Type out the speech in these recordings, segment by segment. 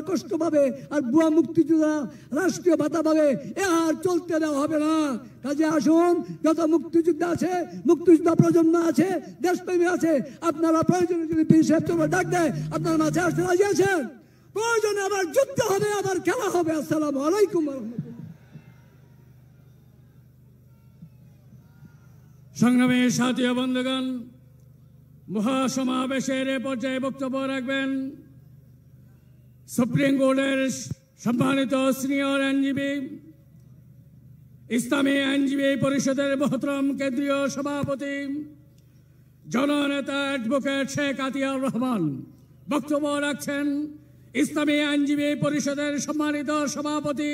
কষ্ট পাবে আর বুয়া মুক্তিযোদ্ধা রাষ্ট্রীয় ভাতা পাবে, এ আর চলতে দেওয়া হবে না। কাজে আসুন, যত মুক্তিযোদ্ধা আছে, মুক্তিযোদ্ধা প্রজন্ম আছে, দেশপ্রেমী আছে, আপনারা প্রয়োজনে যদি পীর সাহেব চলে ডাক দেয় আপনার মাঝে আসতে রাজি আছেন? প্রয়োজনে আবার যুদ্ধ হবে, আবার খেলা হবে। আসসালামু আলাইকুম ওয়া রাহমাতুল্লাহ। সংগ্রামী সাথী ও বন্ধুগণ, মহাসমাবেশের পর্যায়ে বক্তব্য রাখবেন সুপ্রিম কোর্টের সম্মানিত সিনিয়র আইনজীবী, ইসলামী আইনজীবী পরিষদের মহতরম কেন্দ্রীয় সভাপতি জননেতা অ্যাডভোকেট শেখ আতিয়ার রহমান। বক্তব্য রাখছেন ইসলামী আইনজীবী পরিষদের সম্মানিত সভাপতি,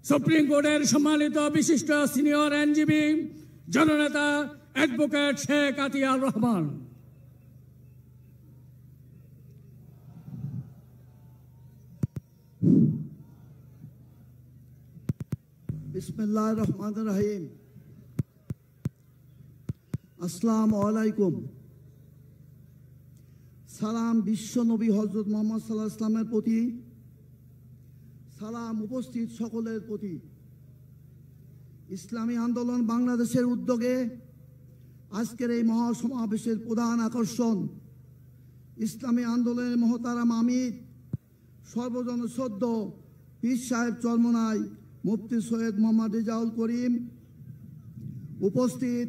সুপ্রিম কোর্টের সম্মানিত বিশিষ্ট সিনিয়র আইনজীবী জননেতা অ্যাডভোকেট শেখ আতিয়ার রহমান। বিসমিল্লাহির রহমানির রহিম। আসসালামু আলাইকুম। সালাম বিশ্ব নবী হযরত মুহাম্মদ সাল্লাল্লাহু আলাইহি ওয়াসাল্লামের প্রতি, সালাম উপস্থিত সকলের প্রতি। ইসলামী আন্দোলন বাংলাদেশের উদ্যোগে আজকের এই মহাসমাবেশের প্রধান আকর্ষণ ইসলামী আন্দোলনের মহতারাম আমির সর্বজন শ্রদ্ধ পীর সাহেব চরমনাই মুফতি সৈয়দ মোহাম্মদ রেজাউল করিম, উপস্থিত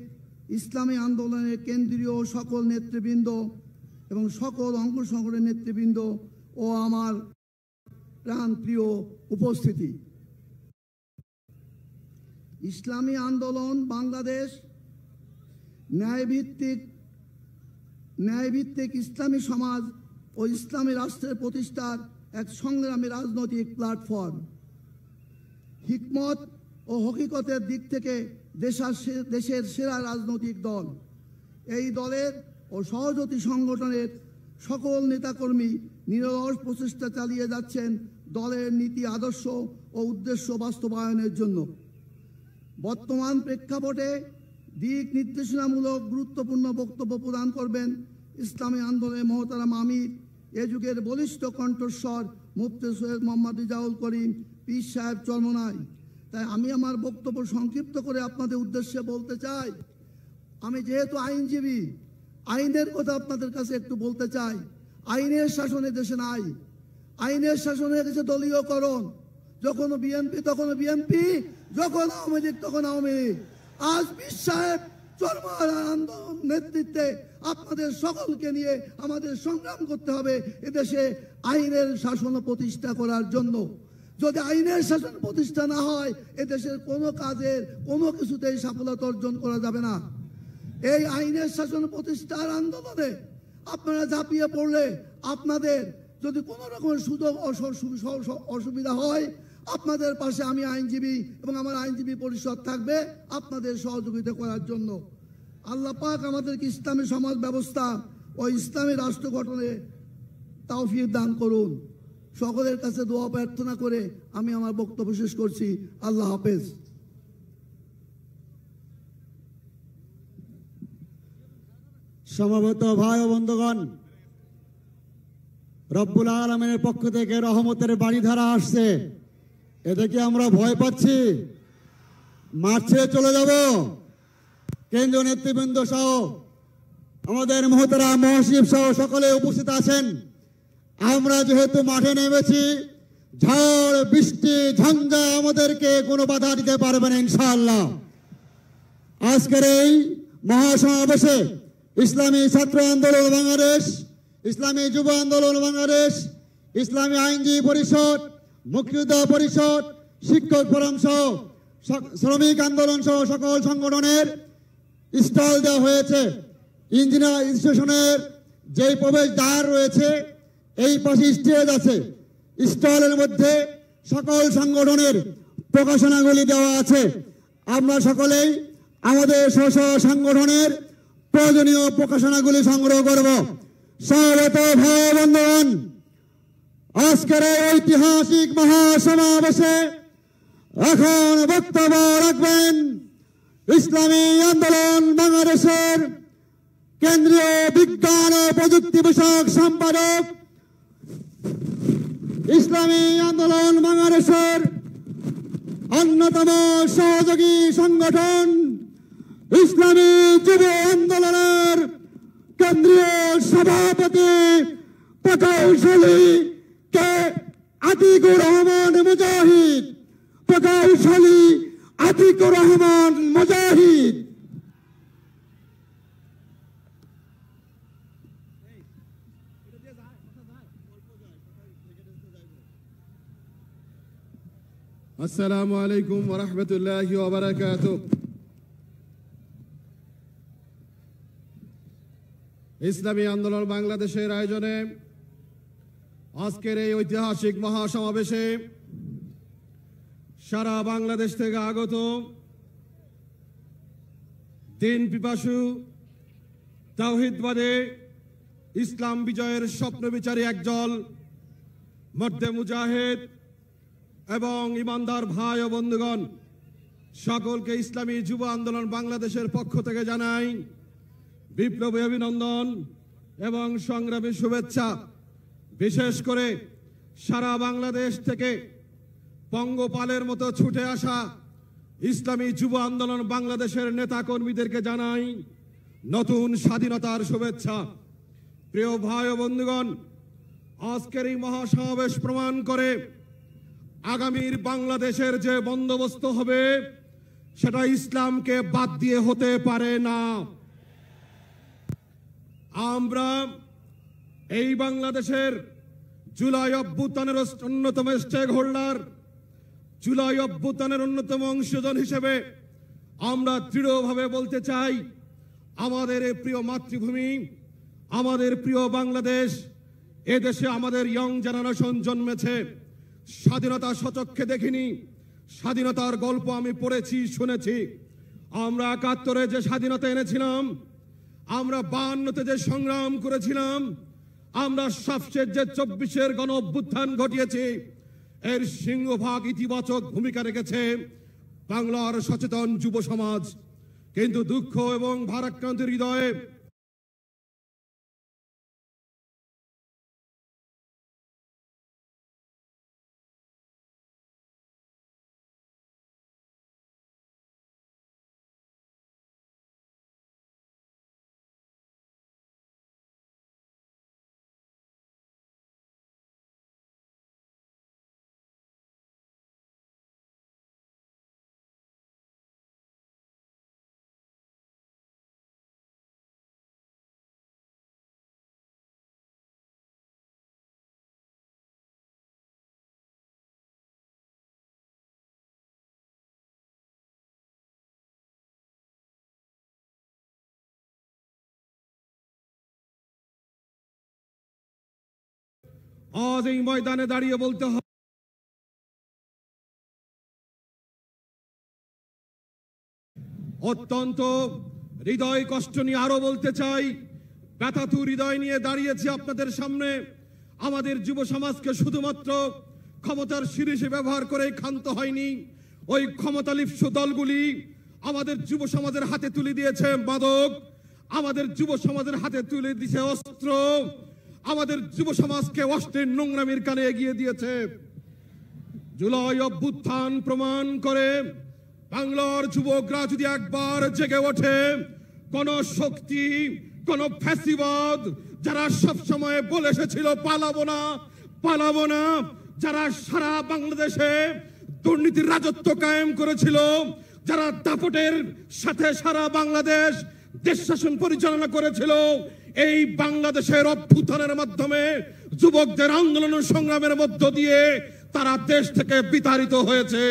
ইসলামী আন্দোলনের কেন্দ্রীয় সকল নেতৃবৃন্দ এবং সকল অঙ্গ সংগঠনের নেতৃবৃন্দ ও আমার প্রাণপ্রিয় উপস্থিতি। ইসলামী আন্দোলন বাংলাদেশ ন্যায়ভিত্তিক ইসলামী সমাজ ও ইসলামী রাষ্ট্রের প্রতিষ্ঠার এক সংগ্রামী রাজনৈতিক প্ল্যাটফর্ম। হিকমত ও হকিকতের দিক থেকে দেশের সেরা রাজনৈতিক দল। এই দলের ও সহযোগী সংগঠনের সকল নেতাকর্মী নিরলস প্রচেষ্টা চালিয়ে যাচ্ছেন দলের নীতি আদর্শ ও উদ্দেশ্য বাস্তবায়নের জন্য। বর্তমান প্রেক্ষাপটে দিক নির্দেশনামূলক গুরুত্বপূর্ণ বক্তব্য প্রদান করবেন ইসলামী আন্দোলনের মহতারাম আমির, এ যুগের বলিষ্ঠ কণ্ঠস্বর মুফতি সৈয়দ মোহাম্মদ রেজাউল করিম পীর সাহেব চরমনাই। তাই আমি আমার বক্তব্য সংক্ষিপ্ত করে আপনাদের উদ্দেশ্যে বলতে চাই। আমি যেহেতু আইনজীবী, আইনের কথা আপনাদের কাছে একটু বলতে চাই। আইনের শাসনে দেশে নাই, আইনের শাসনে দেশে দলীয়করণ। যখন বিএনপি তখন বিএনপি, যখন আওয়ামী লীগ তখন আওয়ামী লীগ। আজ পীর সাহেব চরমনাই আন্দোলন নেতৃত্বে আপনাদের সকলকে নিয়ে আমাদের সংগ্রাম করতে হবে এদেশে আইনের শাসন প্রতিষ্ঠা করার জন্য। যদি আইনের শাসন প্রতিষ্ঠা না হয় এদেশের কোনো কাজের কোনো কিছুতেই সফলতা অর্জন করা যাবে না। এই আইনের শাসন প্রতিষ্ঠার আন্দোলনে আপনারা ঝাঁপিয়ে পড়লে আপনাদের যদি কোনো রকমের সুযোগ অসুবিধা হয়, আপনাদের পাশে আমি আইনজীবী এবং আমার আইনজীবী পরিষদ থাকবে আপনাদের সহযোগিতা করার জন্য। আল্লাহ পাক আমাদেরকে ইসলামী সমাজ ব্যবস্থা ও ইসলামী রাষ্ট্র গঠনে তৌফিক দান করুন। সকলের কাছে দোয়া প্রার্থনা করে আমি আমার বক্তব্য শেষ করছি। আল্লাহ হাফেজ। সমবেত ভাই ও বন্ধুগণ, রব্বুল আলামিনের পক্ষ থেকে রহমতের বাড়িধারা আসছে। এতে কি আমরা ভয় পাচ্ছি? মাঠ ছেড়ে চলে যাব? কেন্দ্রীয় নেতৃবৃন্দ সহ আমাদের মহতারাম মহাসচিব সহ সকলে উপস্থিত আছেন। আমরা যেহেতু মাঠে নেমেছি, ঝড় বৃষ্টি ঝঞ্ঝা আমাদেরকে কোনো বাধা দিতে পারবে না ইনশাআল্লাহ। আজকের এই মহাসমাবেশে ইসলামী ছাত্র আন্দোলন বাংলাদেশ, ইসলামী যুব আন্দোলন বাংলাদেশ, ইসলামী আইনজীবী পরিষদ, মুক্তিযোদ্ধা পরিষদ, শিক্ষক ফোরাম সহ শ্রমিক আন্দোলন সহ সকল সংগঠনের স্টল দেওয়া হয়েছে। ইঞ্জিনিয়ার স্টেশনের যেই প্রবেশ দ্বার রয়েছে এই পাশে স্টেজ আছে। স্টলের মধ্যে সকল সংগঠনের প্রকাশনাগুলি দেওয়া আছে। আমরা সকলেই আমাদের স্ব স্ব সংগঠনের প্রয়োজনীয় প্রকাশনাগুলি সংগ্রহ করব। সমবেত ভাই বন্ধুগণ, আজকের এই ঐতিহাসিক মহাসমাবেশে এখন বক্তব্য রাখবেন ইসলামী আন্দোলন বাংলাদেশের কেন্দ্রীয় বিজ্ঞান ও প্রযুক্তি বিষয়ক সম্পাদক ইসলামী আন্দোলন বাংলাদেশের অন্যতম সহযোগী সংগঠন ইসলামী যুব আন্দোলনের কেন্দ্রীয় সভাপতি প্রকৌশলী কে আতিকুর রহমান মুজাহিদ, প্রকৌশলী আতিকুর রহমান মুজাহিদ। আসসালামু আলাইকুম ওয়া রাহমাতুল্লাহি ওয়া বারাকাতুহু। ইসলামী আন্দোলন বাংলাদেশের আয়োজনে আজকের এই ঐতিহাসিক মহাসমাবেশে সারা বাংলাদেশ থেকে আগত দিন পিপাসু তাওহীদবাদী ইসলাম বিজয়ের স্বপ্নবিচারী একদল মর্দে মুজাহিদ এবং ইমানদার ভাই ও বন্ধুগণ, সকলকে ইসলামী যুব আন্দোলন বাংলাদেশের পক্ষ থেকে জানাই বিপ্লবী অভিনন্দন এবং সংগ্রামী শুভেচ্ছা। বিশেষ করে সারা বাংলাদেশ থেকে পঙ্গপালের মতো ছুটে আসা ইসলামী যুব আন্দোলন বাংলাদেশের নেতা কর্মীদেরকে জানাই নতুন স্বাধীনতার শুভেচ্ছা। প্রিয় ভাই ও বন্ধুগণ, আজকের এই মহাসমাবেশ প্রমাণ করে আগামীর বাংলাদেশের যে বন্দোবস্ত হবে সেটা ইসলামকে বাদ দিয়ে হতে পারে না। আমরা এই বাংলাদেশের জুলাই অভ্যুত্থানের অন্যতম স্টেক হোল্ডার, জুলাই অভ্যুত্থানের অন্যতম অংশজন হিসেবে আমরা দৃঢ়ভাবে বলতে চাই, আমাদের এই প্রিয় মাতৃভূমি, আমাদের প্রিয় বাংলাদেশ, এদেশে আমাদের ইয়ং জেনারেশন জন্মেছে। স্বাধীনতা স্বচক্ষে দেখিনি, স্বাধীনতার গল্প আমি পড়েছি, শুনেছি। আমরা ৭১-এ যে স্বাধীনতা এনেছিলাম, আমরা ৫২-তে যে সংগ্রাম করেছিলাম, আমরা সবশেষ যে ২৪-এর গণ অভ্যুত্থান ঘটিয়েছি, এর সিংহভাগ ইতিবাচক ভূমিকা রেখেছে বাংলার সচেতন যুব সমাজ। কিন্তু দুঃখ এবং ভারাক্রান্ত হৃদয়ে আজ এই ময়দানে দাঁড়িয়ে বলতে হবে, অত্যন্ত হৃদয় কষ্ট নিয়ে আরো বলতে চাই, ব্যথাতুর হৃদয় নিয়ে দাঁড়িয়েছি আপনাদের সামনে। আমাদের যুব সমাজকে শুধুমাত্র ক্ষমতার শীর্ষে ব্যবহার করে ক্ষান্ত হয়নি। ওই ক্ষমতালিপ্সু দলগুলি আমাদের যুব সমাজের হাতে তুলে দিয়েছে মাদক, আমাদের যুব সমাজের হাতে তুলে দিয়েছে অস্ত্র, আমাদের যুব সমাজকে অস্ত্রের নোংরামির কানে এগিয়ে দিয়েছে। জুলাই অভ্যুত্থান প্রমাণ করে বাংলার যুবকরা যদি একবার জেগে ওঠে, কোন শক্তি, কোন ফ্যাসিবাদ যারা সব সময় বলে এসেছিল পালাবো না পালাবো না, যারা সারা বাংলাদেশে দুর্নীতির রাজত্ব কায়েম করেছিল, যারা দাপটের সাথে সারা বাংলাদেশ দেশ শাসন পরিচালনা করেছিল, এই বাংলাদেশের অভ্যুত্থানের মাধ্যমে যুবকদের আন্দোলন সংগ্রামের মধ্য দিয়ে তারা দেশ থেকে বিতাড়িত হয়েছে।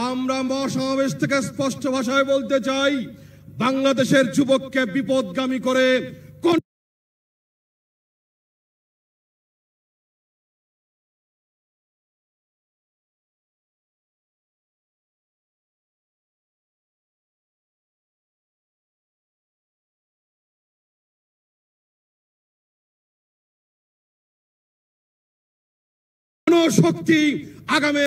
আমরা মহাসমাবেশ থেকে স্পষ্ট ভাষায় বলতে চাই, বাংলাদেশের যুবককে বিপদগামী করে কোন শক্তি আগামী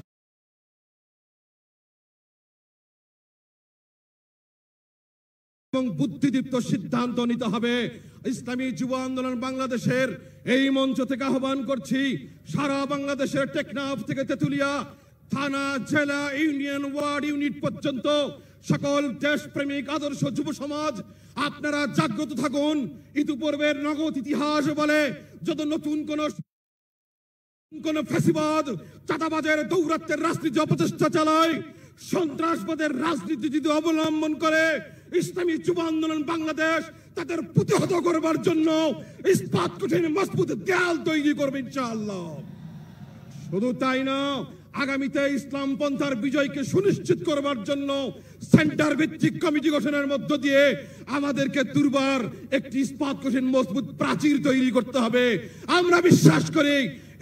এবং বুদ্ধিদীপ্ত সিদ্ধান্ত নিতে হবে। ইসলামী যুব আন্দোলন বাংলাদেশের এই মঞ্চ থেকে আহ্বান করছি, সারা বাংলাদেশের টেকনাফ থেকে তেতুলিয়া, থানা, জেলা, ইউনিয়ন, ওয়ার্ড, ইউনিট পর্যন্ত সকল দেশপ্রেমিক আদর্শ যুব সমাজ আপনারা জাগ্রত থাকুন। ইতিপূর্বের নগদ ইতিহাস বলে যত নতুন কোন ফ্যাসিবাদ, চাঁদাবাজের দৌরাত্মের রাজনীতি অপচেষ্টা চালায়, সন্ত্রাসবাদের রাজনীতি যদি অবলম্বন করে, ইসলামী যুব আন্দোলন বাংলাদেশ তাদের প্রতিহত করবার জন্য ইস্পাত কঠিন মজবুত দেয়াল তৈরি করবে ইনশাআল্লাহ। শুধু তাই না, আগামীতে ইসলাম পন্থার বিজয়কে সুনিশ্চিত করবার জন্য সেন্টার ভিত্তিক কমিটি গঠনের মধ্য দিয়ে আমাদেরকে দুর্বার একটি ইস্পাত কঠিন মজবুত প্রাচীর তৈরি করতে হবে। আমরা বিশ্বাস করি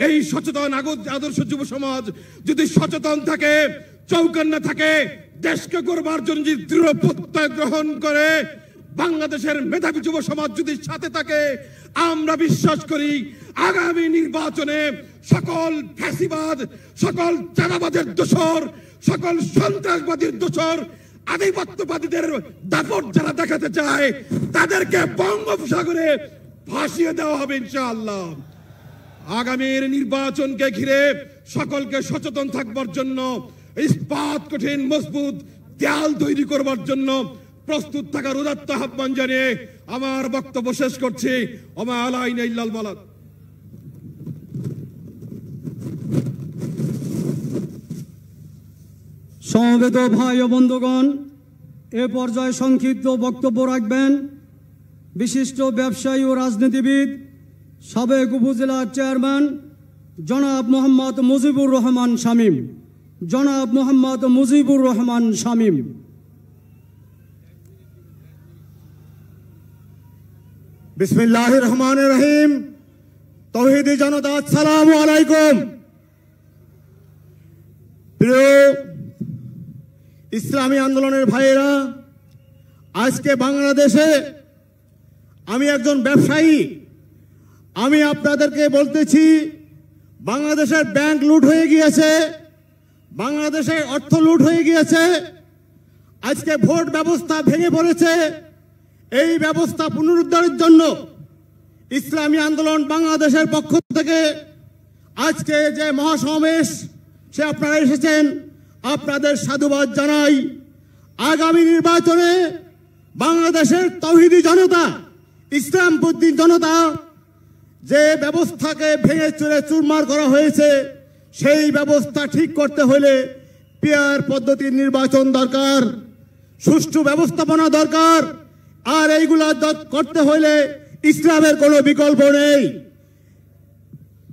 এই সচেতন আদর্শ যুব সমাজ যদি সচেতন থাকে, চৌকান্না থাকে, দেশকে গড়বার জন্য যদি দৃঢ় প্রত্যয় গ্রহণ করে, বাংলাদেশের মেধাবী যুব সমাজ যদি সাথে থাকে, আমরা বিশ্বাস করি আগামী নির্বাচনে সকল ফ্যাসিবাদ, সকল চাঁদাবাজের দোষর, সকল সন্ত্রাসবাদীর দোষর, আধিপত্যবাদীদের দাপট যারা দেখাতে চায় তাদেরকে বঙ্গোপসাগরে ভাসিয়ে দেওয়া হবে ইনশাআল্লাহ। আগামীর নির্বাচনকে ঘিরে সকলকে সচেতন থাকবার জন্য, ইস্পাত কঠিন মজবুত দেয়াল তৈরি করবার জন্য প্রস্তুত থাকার উদাত্ত আহ্বান জানিয়ে আমার বক্তব্য শেষ করছি। ওমা আলাইনা ইল্লাল বালাগ। সমবেত ভাই ও বন্ধুগণ, এ পর্যায়ে সংক্ষিপ্ত বক্তব্য রাখবেন বিশিষ্ট ব্যবসায়ী ও রাজনীতিবিদ, সাবেক উপজেলা চেয়ারম্যান জনাব মোহাম্মদ মুজিবুর রহমান শামীম। জনাব মোহাম্মদ মুজিবুর রহমান শামীম। বিসমিল্লাহির রহমানির রহিম। তৌহিদি জনতা, আসসালামু আলাইকুম। প্রিয় ইসলামী আন্দোলনের ভাইয়েরা, আজকে বাংলাদেশে আমি একজন ব্যবসায়ী, আমি আপনাদেরকে বলতেছি বাংলাদেশের ব্যাংক লুট হয়ে গিয়েছে, বাংলাদেশে অর্থ লুট হয়ে গিয়েছে, আজকে ভোট ব্যবস্থা ভেঙে পড়েছে। এই ব্যবস্থা পুনরুদ্ধারের জন্য ইসলামী আন্দোলন বাংলাদেশের পক্ষ থেকে আজকে যে মহাসমাবেশ, সে আপনারা এসেছেন, আপনাদের সাধুবাদ জানাই। আগামী নির্বাচনে বাংলাদেশের তাওহীদি জনতা, ইসলামপন্থী জনতা যে ব্যবস্থাকে ভেঙে চুরে চুরমার করা হয়েছে, সেই ব্যবস্থা ঠিক করতে হলে পিয়ার পদ্ধতির নির্বাচন দরকার, সুষ্ঠু ব্যবস্থাপনা দরকার। আর এইগুলা করতে হলে ইসলামের কোনো বিকল্প নেই।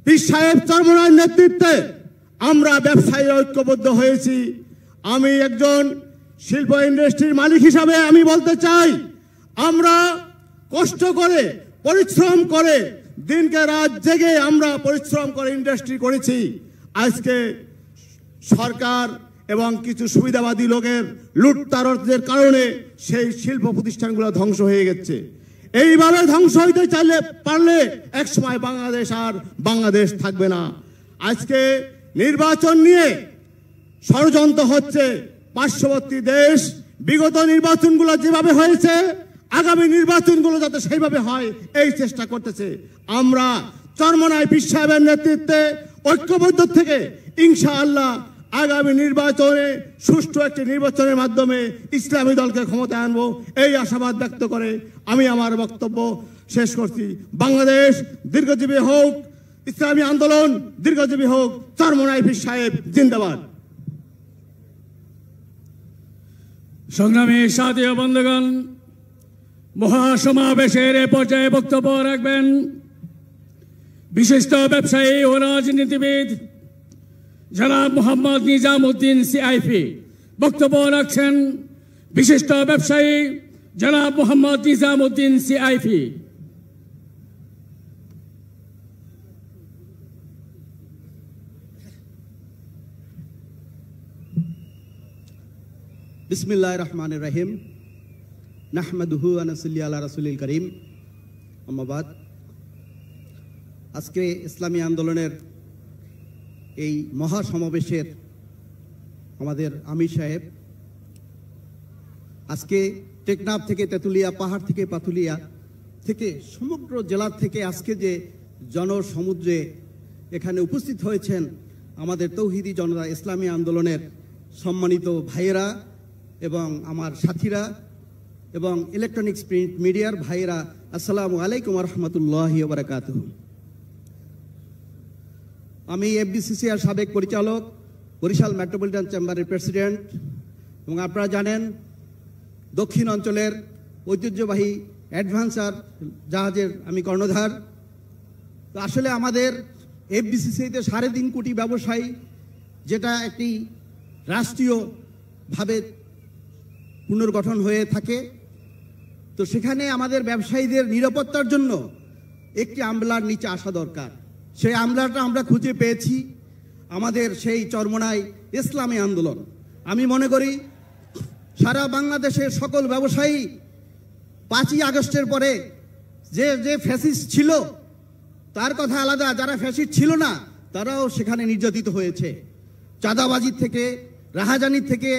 পীর সাহেব চরমনার নেতৃত্বে আমরা ব্যবসায়ী ঐক্যবদ্ধ হয়েছি। আমি একজন শিল্প ইন্ডাস্ট্রির মালিক হিসাবে আমি বলতে চাই, আমরা কষ্ট করে পরিশ্রম করে দিনকে রাত জেগে আমরা পরিশ্রম করে ইন্ডাস্ট্রি করেছি। আজকে সরকার এবং কিছু সুবিধাবাদী লোকের লুটতারদের কারণে সেই শিল্প প্রতিষ্ঠানগুলো ধ্বংস হয়ে গেছে। এইভাবে ধ্বংস হইতে চাইলে পারলে একসময় বাংলাদেশ আর বাংলাদেশ থাকবে না। আজকে নির্বাচন নিয়ে ষড়যন্ত্র হচ্ছে। পার্শ্ববর্তী দেশ বিগত নির্বাচনগুলো যেভাবে হয়েছে, আগামী নির্বাচনগুলো যাতে সেইভাবে হয় এই চেষ্টা করতেছে। আমরা চরমনায় পীর সাহেবের নেতৃত্বে ঐক্যবদ্ধ থেকে ইনশাআল্লাহ আগামী নির্বাচনে সুষ্ঠু একটি নির্বাচনের মাধ্যমে ইসলামী দলকে ক্ষমতায় আনবো, এই আশাবাদ ব্যক্ত করে আমি আমার বক্তব্য শেষ করছি। বাংলাদেশ দীর্ঘজীবী হোক, ইসলামী আন্দোলন দীর্ঘজীবী হোক, চরমনায় পীর সাহেব জিন্দাবাদ। সংগ্রামী সাথী ও বন্ধুগণ, মহাসমাবেশের এ পর্যায়ে বক্তব্য রাখবেন বিশিষ্ট ব্যবসায়ী ও রাজনীতিবিদ জনাব মোহাম্মদ নিজামউদ্দিন সিআইপি। বক্তব্য রাখছেন বিশিষ্ট ব্যবসায়ী জনাব মোহাম্মদ নিজামউদ্দিন সিআইপি। বিসমিল্লাহির রহমানির রহিম। নাহমাদুহু ওয়া নাসাল্লি আলা রাসূলিল কারীম। আম্মা বাদ। আজকে ইসলামী আন্দোলনের এই মহাসমাবেশের আমাদের আমির সাহেব, আজকে টেকনাফ থেকে তেঁতুলিয়া, পাহাড় থেকে পাতুলিয়া থেকে সমগ্র জেলা থেকে আজকে যে জনসমুদ্রে এখানে উপস্থিত হয়েছেন আমাদের তৌহিদি জনতা ইসলামী আন্দোলনের সম্মানিত ভাইয়েরা এবং আমার সাথীরা এবং ইলেকট্রনিক্স প্রিন্ট মিডিয়ার ভাইয়েরা, আসসালামু আলাইকুম রহমতুল্লাহি ওয়া বারাকাতুহু। আমি এফবিসিসিআর সাবেক পরিচালক, বরিশাল মেট্রোপলিটন চেম্বারের প্রেসিডেন্ট এবং আপনারা জানেন দক্ষিণ অঞ্চলের ঐতিহ্যবাহী অ্যাডভান্সার জাহাজের আমি কর্ণধার। তো আসলে আমাদের এফবিসিসিতে 3.5 কোটি ব্যবসায়ী, যেটা একটি রাষ্ট্রীয়ভাবে পুনর্গঠন হয়ে থাকে, তো সেখানে আমাদের ব্যবসায়ীদের নিরাপত্তার জন্য একটি আমলার নিচে আসা দরকার। সেই আমলাটা আমরা খুঁজে পেয়েছি আমাদের সেই চরমোনাই ইসলামী আন্দোলন। আমি মনে করি সারা বাংলাদেশের সকল ব্যবসায়ী 5ই আগস্টের পরে যে যে ফ্যাসিস্ট ছিল তার কথা আলাদা, যারা ফ্যাসিস্ট ছিল না তারাও সেখানে নির্যাতিত হয়েছে। চাঁদাবাজির থেকে, রাহাজানির থেকে,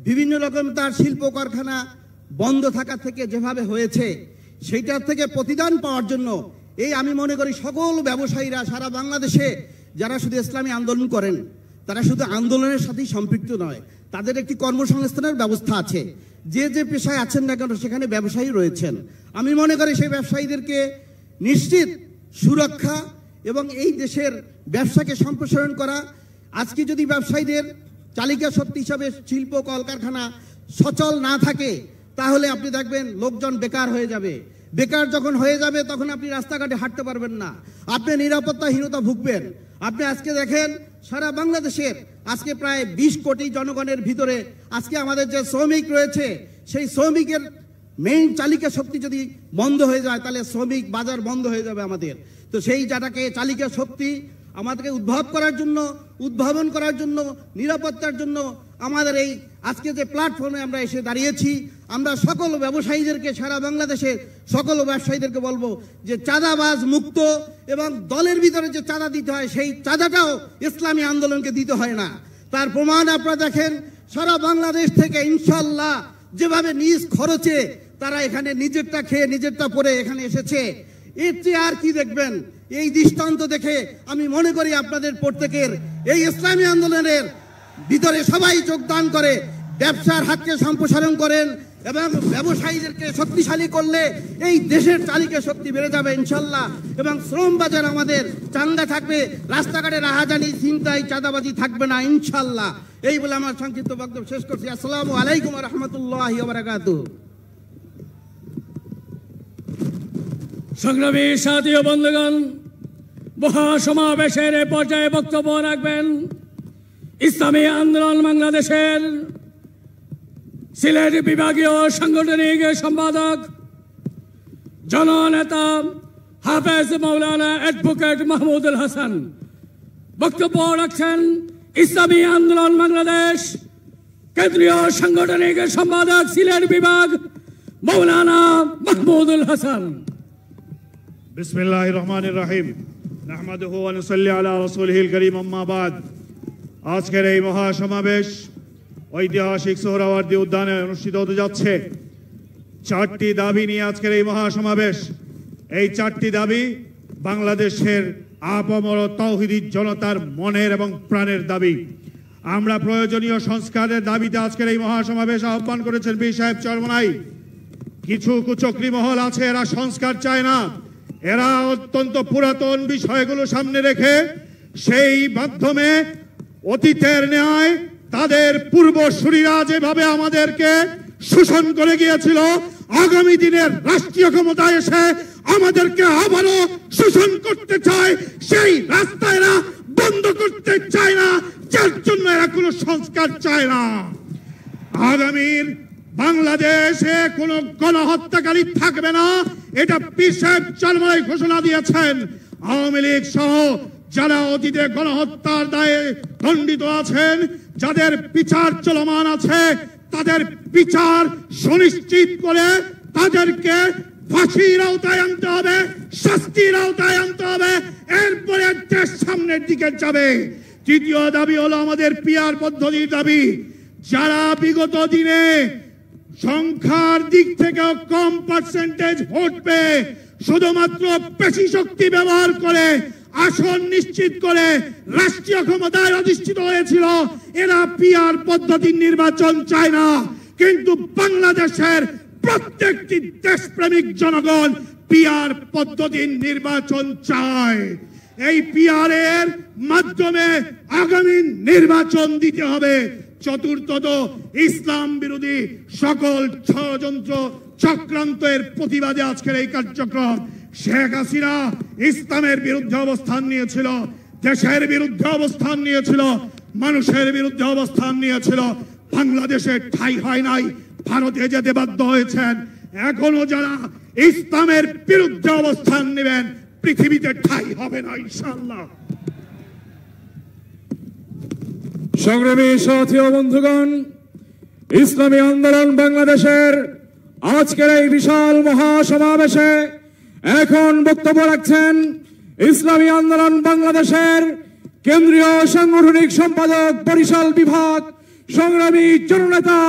বিভিন্ন রকম তার শিল্প কারখানা বন্ধ থাকা থেকে যেভাবে হয়েছে সেইটার থেকে প্রতিদান পাওয়ার জন্য এই আমি মনে করি সকল ব্যবসায়ীরা সারা বাংলাদেশে যারা শুধু ইসলামী আন্দোলন করেন তারা শুধু আন্দোলনের সাথেই সম্পৃক্ত নয়, তাদের একটি কর্মসংস্থানের ব্যবস্থা আছে। যে যে পেশায় আছেন না কেন সেখানে ব্যবসায়ী রয়েছেন। আমি মনে করি সেই ব্যবসায়ীদেরকে নিশ্চিত সুরক্ষা এবং এই দেশের ব্যবসাকে সম্প্রসারণ করা। আজকে যদি ব্যবসায়ীদের চালিকা শক্তি হিসাবে শিল্প কলকারখানা সচল না থাকে তাহলে আপনি দেখবেন লোকজন বেকার হয়ে যাবে। বেকার যখন হয়ে যাবে তখন আপনি রাস্তাঘাটে হাঁটতে পারবেন না, আপনি নিরাপত্তাহীনতা ভুগবেন। আপনি আজকে দেখেন সারা বাংলাদেশের আজকে প্রায় 20 কোটি জনগণের ভিতরে আজকে আমাদের যে শ্রমিক রয়েছে সেই শ্রমিকের মেইন চালিকা শক্তি যদি বন্ধ হয়ে যায় তাহলে শ্রমিক বাজার বন্ধ হয়ে যাবে আমাদের। তো সেই জায়গাকে চালিকা শক্তি আমাদেরকে উদ্ভাবন করার জন্য নিরাপত্তার জন্য আমাদের এই আজকে যে প্ল্যাটফর্মে আমরা এসে দাঁড়িয়েছি, আমরা সকল ব্যবসায়ীদেরকে সারা বাংলাদেশের সকল ব্যবসায়ীদেরকে বলবো যে চাঁদাবাজ মুক্ত এবং দলের ভিতরে যে চাঁদা দিতে হয় সেই চাঁদাটাও ইসলামী আন্দোলনকে দিতে হয় না। তার প্রমাণ আপনারা দেখেন সারা বাংলাদেশ থেকে ইনশাল্লাহ যেভাবে নিজ খরচে তারা এখানে নিজেরটা খেয়ে নিজেরটা পরে এখানে এসেছে, এর চেয়ে আর কি দেখবেন? এই দৃষ্টান্ত দেখে আমি মনে করি আপনাদের প্রত্যেকের এই ইসলামী আন্দোলনের ভিতরে সবাই যোগদান করে ব্যবসার হাতকে সম্প্রসারণ করেন এবং ব্যবসায়ীদেরকে শক্তিশালী করলে এই দেশের চালিকা শক্তি বেড়ে যাবে ইনশাল্লাহ এবং শ্রম বাজার আমাদের চাঙ্গা থাকবে, রাস্তাঘাটে রাহাজানি, ছিনতাই, চাঁদাবাজি থাকবে না ইনশাল্লাহ। এই বলে আমার সংক্ষিপ্ত বক্তব্য শেষ করছি। আসসালামু আলাইকুম ওয়া রাহমাতুল্লাহি ওয়া বারাকাতুহু। সংগ্রামী সাথী ও বন্ধুগণ, মহাসমাবেশের পর্যায়ে বক্তব্য রাখবেন ইসলামী আন্দোলন বাংলাদেশের সিলেট বিভাগীয় সাংগঠনিক সম্পাদক জননেতা হাফেজ মাওলানা অ্যাডভোকেট মাহমুদুল হাসান। বক্তব্য রাখছেন ইসলামী আন্দোলন বাংলাদেশ কেন্দ্রীয় সাংগঠনিক সম্পাদক সিলেট বিভাগ মাওলানা মাহমুদুল হাসান। বিসমিল্লাহির রহমানির রহিম। নাহমাদুহু ওয়া নুসাল্লি আলা রাসূলিহিল কারীম, আম্মা বাদ। আজকের এই মহাসমাবেশ ঐতিহাসিক সোহরাওয়ার্দী উদ্যানে অনুষ্ঠিত হতে যাচ্ছে। 4টি দাবি নিয়ে আজকের এই মহাসমাবেশ। এই 4টি দাবি বাংলাদেশের আপামর তাওহীদি জনতার মনের এবং প্রাণের দাবি। আমরা প্রয়োজনীয় সংস্কারের দাবিতে আজকের এই মহাসমাবেশ আহ্বান করেছেন পীর সাহেব চরমোনাই। কিছু কুচক্রী মহল আছে, এরা সংস্কার চায় না, এরা অত্যন্ত পুরাতন বিষয়গুলো সামনে রেখে সেই মাধ্যমে অতীতের ন্যায় তাদের পূর্বসূরীরা যেভাবে আমাদেরকে শোষণ করে গিয়েছিল, আগামী দিনের রাষ্ট্রীয় ক্ষমতায় এসে আমাদেরকে আবারও শোষণ করতে চায়। সেই রাস্তা এরা বন্ধ করতে চায় না, যার জন্য এরা কোনো সংস্কার চায় না। আগামীর বাংলাদেশে কোনো গণহত্যাকারী থাকবে না, এটা পীর সাহেব চরমোনাই ঘোষণা দিয়েছেন। আওয়ামী লীগ সহ যারা অতীতে গণহত্যার দায়ে দণ্ডিত আছেন, যাদের বিচার চলমান আছে, তাদের বিচার সুনিশ্চিত করে তাদেরকে ফাঁসির আওতায় আনতে হবে, শাস্তির আওতায় আনতে হবে, এরপরে দেশ সামনের দিকে যাবে। তৃতীয় দাবি হলো আমাদের পিআর পদ্ধতির দাবি। যারা বিগত দিনে সংখ্যার দিক থেকে কম পার্সেন্টেজ ভোট পেয়ে শুধুমাত্র পেশি শক্তি ব্যবহার করে আসন নিশ্চিত করে রাষ্ট্রীয় ক্ষমতায় অধিষ্ঠিত হয়েছিল। এরা পিআর পদ্ধতির নির্বাচন চায় না, কিন্তু বাংলাদেশের প্রত্যেকটি দেশপ্রেমিক জনগণ পিআর পদ্ধতির নির্বাচন চায়। এই পিআর এর মাধ্যমে আগামী নির্বাচন দিতে হবে। চতুর্থত, ইসলাম বিরোধী সকল ষড়যন্ত্র চক্রান্তের প্রতিবাদে আজকের এই কার্যক্রম। শেখ হাসিনা ইসলামের বিরুদ্ধে অবস্থান নিয়েছিল, দেশের বিরুদ্ধে অবস্থান নিয়েছিল, মানুষের বিরুদ্ধে অবস্থান নিয়েছিল। বাংলাদেশে ঠাঁই হয় নাই, ভারতে যেতে বাধ্য হয়েছেন। এখনো যারা ইসলামের বিরুদ্ধে অবস্থান নেবেন, পৃথিবীতে ঠাঁই হবে না ইনশাআল্লাহ। সংগ্রামী সাথী ও বন্ধুগণ, ইসলামী আন্দোলন বাংলাদেশের আজকের এই বিশাল মহাসমাবেশে এখন বক্তব্য রাখছেন ইসলামী আন্দোলন বাংলাদেশের কেন্দ্রীয় সাংগঠনিক সম্পাদক, বরিশাল বিভাগ, সংগ্রামী জননেতা,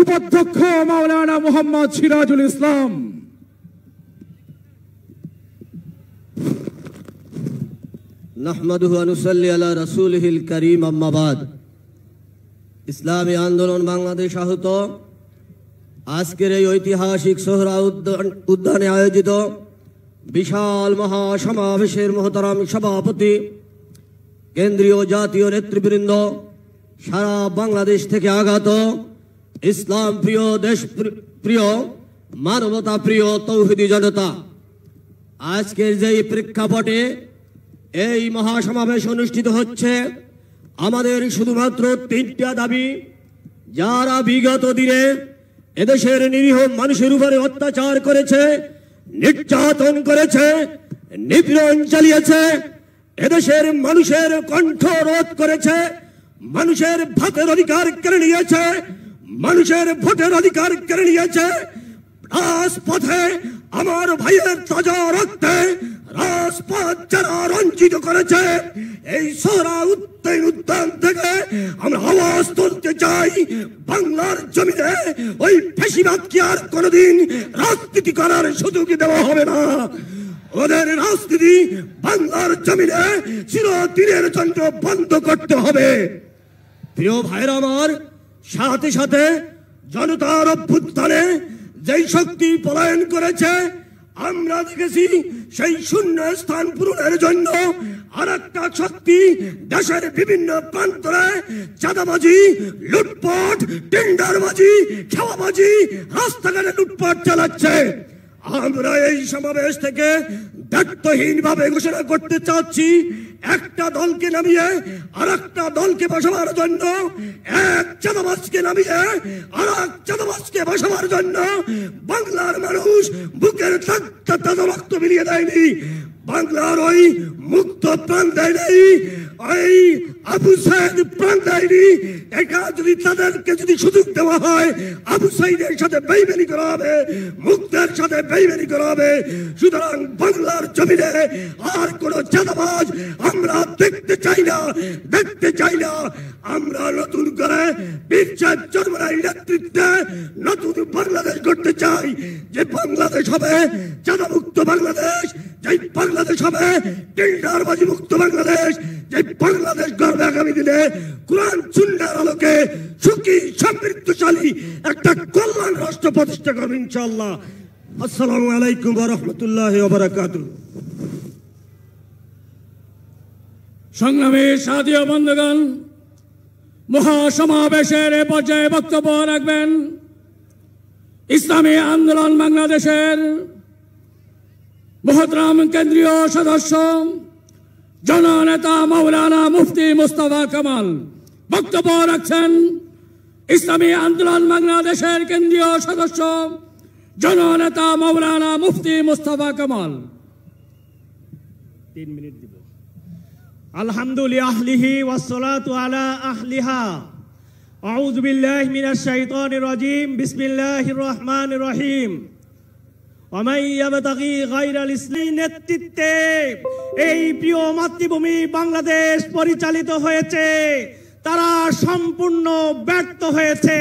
উপাধ্যক্ষ মাওলানা মোহাম্মদ সিরাজুল ইসলাম। নাহমাদুহু ওয়া নুসাল্লি আলা রাসূলিহিল কারীম, আম্মা বাদ। ইসলামী আন্দোলন বাংলাদেশ আহত আজকের এই ঐতিহাসিক সোহরা উদ্যানে আয়োজিত বিশাল মহাসমাবেশের মহতারাম সভাপতি, কেন্দ্রীয় জাতীয় নেতৃবৃন্দ, সারা বাংলাদেশ থেকে আগত ইসলাম প্রিয়, দেশ প্রিয়, মানবতা প্রিয় তৌহিদি জনতা, আজকের যেই প্রেক্ষাপটে এই মহাসমাবেশ অনুষ্ঠিত হচ্ছে, আমাদের শুধুমাত্র তিনটা দাবি। যারা বিগত দিনে এদেশের নিরীহ মানুষের উপরে অত্যাচার করেছে, নির্যাতন করেছে, নিপীড়ন চালিয়েছে, এদেশের মানুষের কণ্ঠ রোধ করেছে, মানুষের ভাতের অধিকার কেড়ে নিয়েছে, মানুষের ভোটের অধিকার কেড়ে নিয়েছে, রাজপথে আমার ভাইয়ের তাজা রক্তে রাজপথ যারা রঞ্জিত করেছে, এই সোহরা উদ্যান থেকে আমরা আওয়াজ তুলতে চাই, বাংলার জমিনে ওই ফ্যাসিবাদকে আর কোনোদিন রাজনীতি করার সুযোগ দেওয়া হবে না। ওদের রাজনীতি বাংলার জমিনে চিরদিনের জন্য বন্ধ করতে হবে। প্রিয় ভাইরা আমার, সাথে সাথে জনতার অভ্যুত্থানে যেই শক্তি পলায়ন করেছে, আমরা দেখেছি সেই শূন্য স্থান পূরণের জন্য আর একটা শক্তি দেশের বিভিন্ন প্রান্তরে চাঁদাবাজি, লুটপাট, টেন্ডারবাজি, খাওয়াবাজি, রাস্তাঘাটে লুটপাট চালাচ্ছে। আমরা এই সমাবেশ থেকে দায়িত্বহীন ভাবে ঘোষণা করতে চাচ্ছি, একটা দলকে নামিয়ে আর একটা দলকে বসাবার জন্য, এক চাঁদাবাজকে নামিয়ে আর এক চাঁদাবাজকে বসাবার জন্য বাংলার মানুষ বুকের তাজা রক্ত বিলিয়ে দেয়নি, বাংলার ওই মুক্ত প্রাণ দেয়নি, ওই আবু সাইদ প্রাণ দেয়নি। এটা যদি তাদেরকে যদি সুযোগ দেওয়া হয়, আবু সাইদের সাথে বেইমানি করা হবে, মুক্তের সাথে বেইমানি করা হবে। সুতরাং বাংলার জমিনে আর কোন চাঁদাবাজ আমরা দেখতে চাই না, দেখতে চাই না। আমরা নতুন করে বীর সাহেব চরমরাই নেতৃত্বে নতুন বাংলাদেশ গড়তে চাই, যে বাংলাদেশ হবে চাঁদা মুক্ত বাংলাদেশ, যে বাংলাদেশ হবে টেন্ডারবাজি মুক্ত বাংলাদেশ, যে বাংলাদেশ গড়বে আগামী দিনে কোরআন সুন্নাহর আলোকে সুখী সমৃদ্ধশালী একটা কল্যাণ রাষ্ট্র প্রতিষ্ঠা করবে ইনশাআল্লাহ। আসসালামু আলাইকুম ওয়া রাহমাতুল্লাহি ওয়া বারাকাতুহু। সংগ্রামী সাথী ও বন্ধুগণ, মহাসমাবেশের এ পর্যায়ে বক্তব্য রাখবেন ইসলামী আন্দোলন বাংলাদেশের মহতরাম কেন্দ্রীয় সদস্য, জননেতা মাওলানা মুফতি মুস্তাফা কামাল। বক্তব্য রাখছেন ইসলামী আন্দোলন বাংলাদেশের কেন্দ্রীয় সদস্য, জননেতা মাওলানা মুফতি মুস্তাফা কামাল। 3 মিনিট দিব। আলহামদুলিল্লাহি ওয়াসসালাতু আলা আহলিহা। আউযু বিল্লাহি মিনাশ শাইতানির রাজীম। বিসমিল্লাহির রহমানির রহিম। ওয়ামান ইয়াবতাগি গায়রাল ইসলামি নেতৃত্বে এই প্রিয় মাতৃভূমি বাংলাদেশ পরিচালিত হয়েছে, তারা সম্পূর্ণ ব্যর্থ হয়েছে।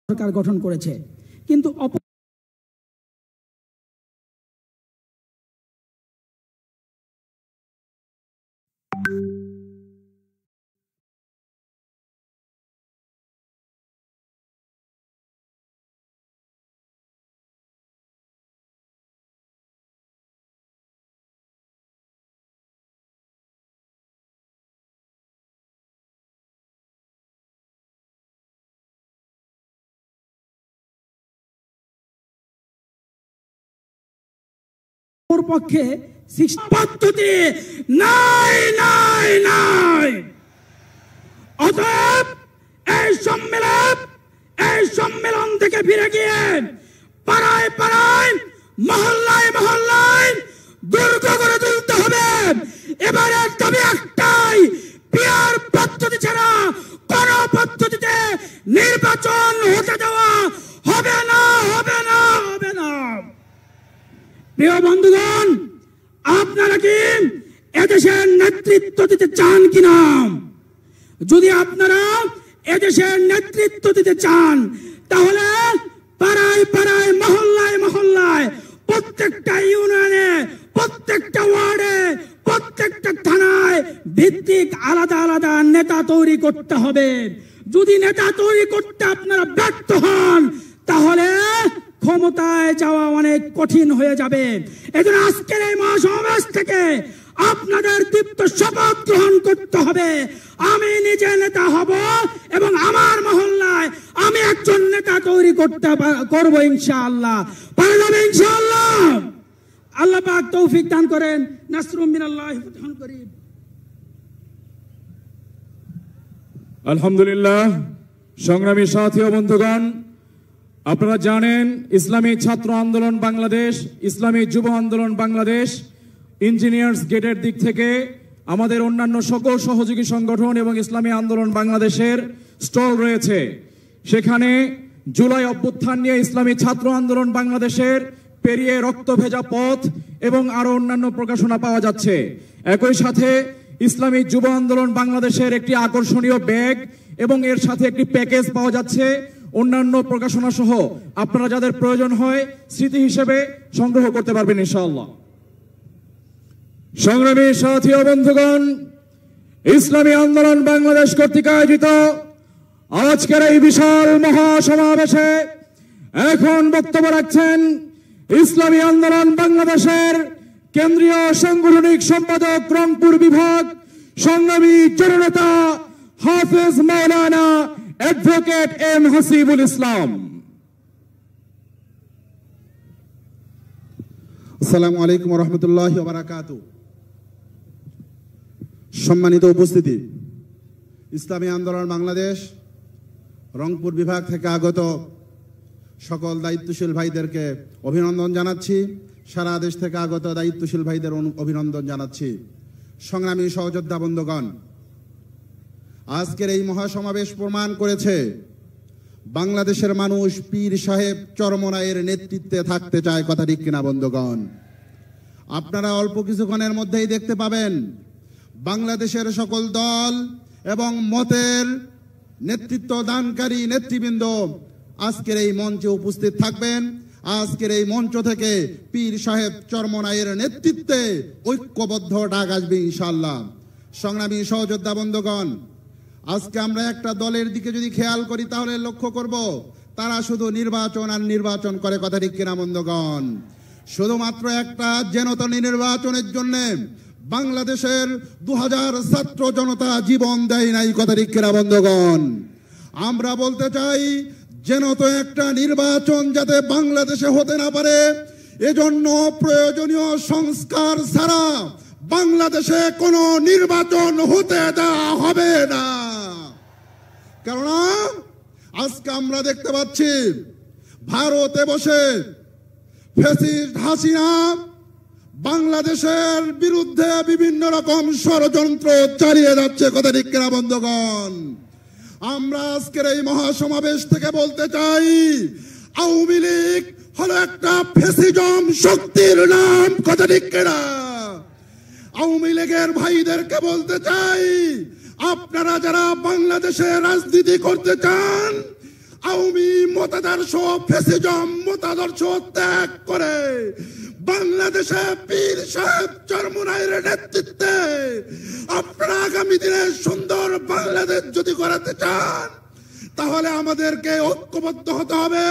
সরকার গঠন করেছে, কিন্তু পক্ষে পদ্ধতি নাই নাই নাই। অতএব এই সম্মেলন থেকে ফিরে গিয়ে পাড়ায় পাড়ায় মহল্লায় মহল্লায় দুর্গ গড়ে তুলতে হবে। এবারে তবে একটাই, পিয়ার পদ্ধতি ছাড়া কোন পদ্ধতিতে নির্বাচন হতে দেওয়া হবে না, হবে না, হবে না। প্রিয় বন্ধুগণ, আপনারা কি এদেশের নেতৃত্ব দিতে চান কিনা? যদি আপনারা এদেশের নেতৃত্ব দিতে চান, তাহলে পাড়ায় পাড়ায় মহল্লায় মহল্লায় প্রত্যেকটা ইউনিয়নে, প্রত্যেকটা ওয়ার্ডে, প্রত্যেকটা থানায় ভিত্তিক আলাদা আলাদা নেতা তৈরি করতে হবে। যদি নেতা তৈরি করতে আপনারা ব্যর্থ হন, তাহলে ক্ষমতায় যাওয়া অনেক কঠিন হয়ে যাবে। এজন্য আজকের এই মহাসমাবেশ থেকে আপনাদের দীপ্ত শপথ গ্রহণ করতে হবে। আমি নিজে নেতা হব এবং আমার মহল্লায় আমি একজন নেতা তৈরি করব ইনশাআল্লাহ। পারা যাবে ইনশাআল্লাহ। আল্লাহ পাক তৌফিক দান করেন। নাসরুম মিনাল্লাহি ফাতহুন করিম। আলহামদুলিল্লাহ। সংগ্রামী সাথী ও বন্ধুগণ, আপনারা জানেন ইসলামী ছাত্র আন্দোলন বাংলাদেশ, ইসলামী যুব আন্দোলন বাংলাদেশ, ইঞ্জিনিয়ার্স গেটের দিক থেকে আমাদের অন্যান্য সকল সহযোগী সংগঠন এবং ইসলামী আন্দোলন বাংলাদেশের স্টল রয়েছে। সেখানে জুলাই অভ্যুত্থান নিয়ে ইসলামী ছাত্র আন্দোলন বাংলাদেশের পেরিয়ে রক্ত ভেজা পথ এবং আরো অন্যান্য প্রকাশনা পাওয়া যাচ্ছে। একই সাথে ইসলামী যুব আন্দোলন বাংলাদেশের একটি আকর্ষণীয় ব্যাগ এবং এর সাথে একটি প্যাকেজ পাওয়া যাচ্ছে। অন্যান্য প্রকাশনা সহ আপনারা যাদের প্রয়োজন হয় স্মৃতি হিসেবে সংগ্রহ করতে পারবেন ইনশাআল্লাহ। সংগ্রামী সাথী ও বন্ধুগণ, ইসলামী আন্দোলন বাংলাদেশ কর্তৃক আয়োজিত আজকের এই বিশাল মহাসমাবেশে এখন বক্তব্য রাখছেন ইসলামী আন্দোলন বাংলাদেশের কেন্দ্রীয় সাংগঠনিক সম্পাদক রংপুর বিভাগ, সংগ্রামী জননেতা হাফেজ মাওলানা অ্যাডভোকেট এম হাসিবুল ইসলাম। আসসালামু আলাইকুম ওয়া রাহমাতুল্লাহি ওয়া বারাকাতুহু। সম্মানিত উপস্থিতি, ইসলামী আন্দোলন বাংলাদেশ রংপুর বিভাগ থেকে আগত সকল দায়িত্বশীল ভাইদেরকে অভিনন্দন জানাচ্ছি। সারা দেশ থেকে আগত দায়িত্বশীল ভাইদের অভিনন্দন জানাচ্ছি। সংগ্রামী সহযোদ্ধা বন্ধুগণ, আজকের এই মহাসমাবেশ প্রমাণ করেছে বাংলাদেশের মানুষ পীর সাহেব চরমনায়ের নেতৃত্বে থাকতে চায়। কথা ঠিক কিনা বন্ধুগণ? আপনারা অল্প কিছুক্ষণের মধ্যেই দেখতে পাবেন বাংলাদেশের সকল দল এবং মতের নেতৃত্ব দানকারী নেতৃবৃন্দ আজকের এই মঞ্চে উপস্থিত থাকবেন। আজকের এই মঞ্চ থেকে পীর সাহেব চরমনায়ের নেতৃত্বে ঐক্যবদ্ধ ডাক আসবে ইনশাআল্লাহ। সংগ্রামী সহযোদ্ধা বন্ধুগণ, আজকে আমরা একটা দলের দিকে যদি খেয়াল করি তাহলে লক্ষ্য করব তারা শুধু নির্বাচন আর নির্বাচন করে। কথা ঠিক কিনা বন্ধুগণ? শুধুমাত্র একটা যেনতেন নির্বাচনের জন্য বাংলাদেশের 2000 ছাত্র জনতা জীবন দেয় নাই। কথা ঠিক কিনা বন্ধুগণ? আমরা বলতে চাই যেন তো একটা নির্বাচন যাতে বাংলাদেশে হতে না পারে, এজন্য প্রয়োজনীয় সংস্কার ছাড়া বাংলাদেশে কোনো নির্বাচন হতে দেওয়া হবে না। কেননা আজকে আমরা দেখতে পাচ্ছি ভারতে বসে ফ্যাসিস্ট হাসিনা বাংলাদেশের বিরুদ্ধে বিভিন্ন রকম ষড়যন্ত্র চালিয়ে যাচ্ছে। কথা ঠিক কিনা বন্ধুগণ? আমরা আজকের এই মহাসমাবেশ থেকে বলতে চাই আওয়ামী লীগ হলো একটা ফ্যাসিজম শক্তির নাম। কথা ঠিক কিনা? আওয়ামী লীগের ভাইদেরকে বলতে চাই, আপনারা যারা বাংলাদেশে রাজনীতি করতে চান, আওয়ামী মতাদর্শ ফ্যাসিজম মতাদর্শ ত্যাগ করে বাংলাদেশে পীর সাহেব চরমোনাইয়ের নেতৃত্বে আপনারা আগামী দিনে সুন্দর বাংলাদেশ যদি করাতে চান, তাহলে আমাদেরকে ঐক্যবদ্ধ হতে হবে,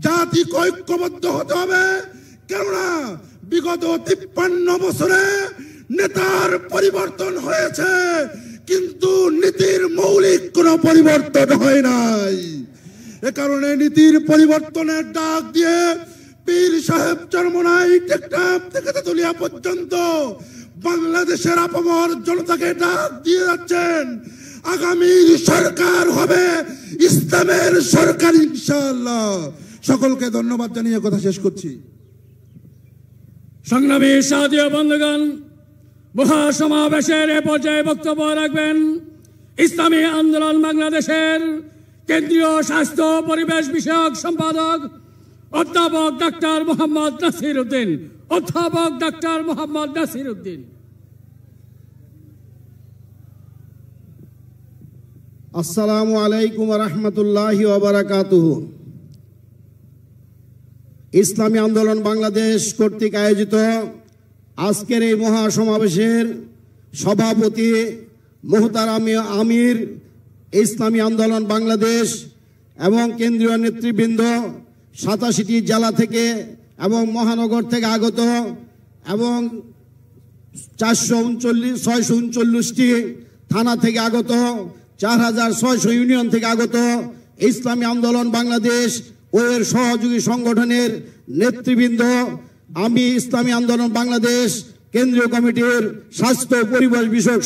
জাতিক ঐক্যবদ্ধ হতে হবে। কেননা বিগত 53 বছরে নেতার পরিবর্তন হয়েছে, কিন্তু নীতির মৌলিক কোনো পরিবর্তন হয় নাই। এ কারণে নীতির পরিবর্তনের ডাক দিয়ে পীর সাহেব চরমোনাই টেকনাফ থেকে তেতুলিয়া পর্যন্ত বাংলাদেশের আপামর জনতাকে ডাক দিয়ে যাচ্ছেন, আগামী সরকার হবে ইসলামের সরকার ইনশাআল্লাহ। সকলকে ধন্যবাদ জানিয়ে কথা শেষ করছি। সংগ্রামী সাথী ও বন্ধুগণ, মহাসমাবেশের এ পর্যায়ে বক্তব্য রাখবেন ইসলামী আন্দোলন বাংলাদেশের কেন্দ্রীয় স্বাস্থ্য পরিবেশ বিষয়ক সম্পাদক অধ্যাপক ডাক্তার মোহাম্মদ নাসির উদ্দিন। অধ্যাপক ডাক্তার মোহাম্মদ নাসির উদ্দিন। আসসালামু আলাইকুম ওয়া রাহমাতুল্লাহি ওয়া বারাকাতুহু। ইসলামী আন্দোলন বাংলাদেশ কর্তৃক আয়োজিত আজকের এই মহাসমাবেশের সভাপতি মোহতারাম আমির ইসলামী আন্দোলন বাংলাদেশ এবং কেন্দ্রীয় নেতৃবৃন্দ 87টি জেলা থেকে এবং মহানগর থেকে আগত এবং 639টি থানা থেকে আগত 4600 ইউনিয়ন থেকে আগত ইসলামী আন্দোলন বাংলাদেশ ও এর সহযোগী সংগঠনের নেতৃবৃন্দ, আমি ইসলামী আন্দোলন বাংলাদেশ কেন্দ্রীয় কমিটির স্বাস্থ্য পরিবেশ বিষয়ক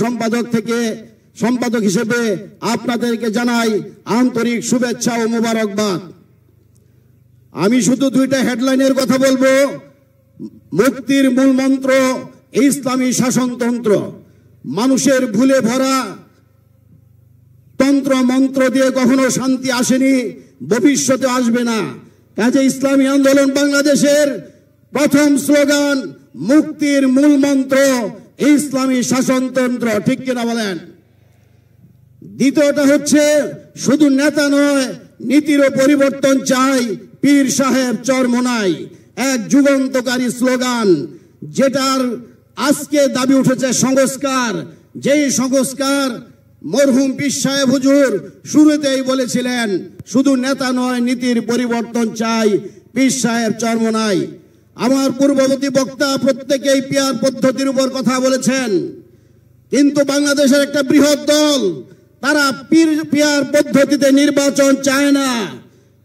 সম্পাদক হিসেবে আপনাদেরকে জানাই আন্তরিক শুভেচ্ছা ও মোবারকবাদ। আমি শুধু দুইটা হেডলাইনের কথা বলবো। মুক্তির মূল মন্ত্র ইসলামী শাসনতন্ত্র। মানুষের ভুলে ভরা তন্ত্র মন্ত্র দিয়ে কখনো শান্তি আসেনি, ভবিষ্যতে আসবে না। কাজে ইসলামী আন্দোলন বাংলাদেশের প্রথম স্লোগান মুক্তির মূল মন্ত্র ইসলামী শাসনতন্ত্র। ঠিক কিনা বলেন? দ্বিতীয়টা হচ্ছে শুধু নেতা নয়, নীতিরও পরিবর্তন চাই পীর সাহেব চরমোনাই। এক যুগান্তকারী স্লোগান, যেটার আজকে দাবি উঠেছে সংস্কার। যেই সংস্কার মরহুম পীর সাহেব হুজুর শুরুতেই বলেছিলেন, শুধু নেতা নয়, নীতির পরিবর্তন চাই পীর সাহেব চরমোনাই। আমার পূর্ববর্তী বক্তা প্রত্যেকেই পিয়ার পদ্ধতির উপর কথা বলেছেন, কিন্তু বাংলাদেশের একটা বৃহৎ দল তারা পিয়ার পদ্ধতিতে নির্বাচন চায় না।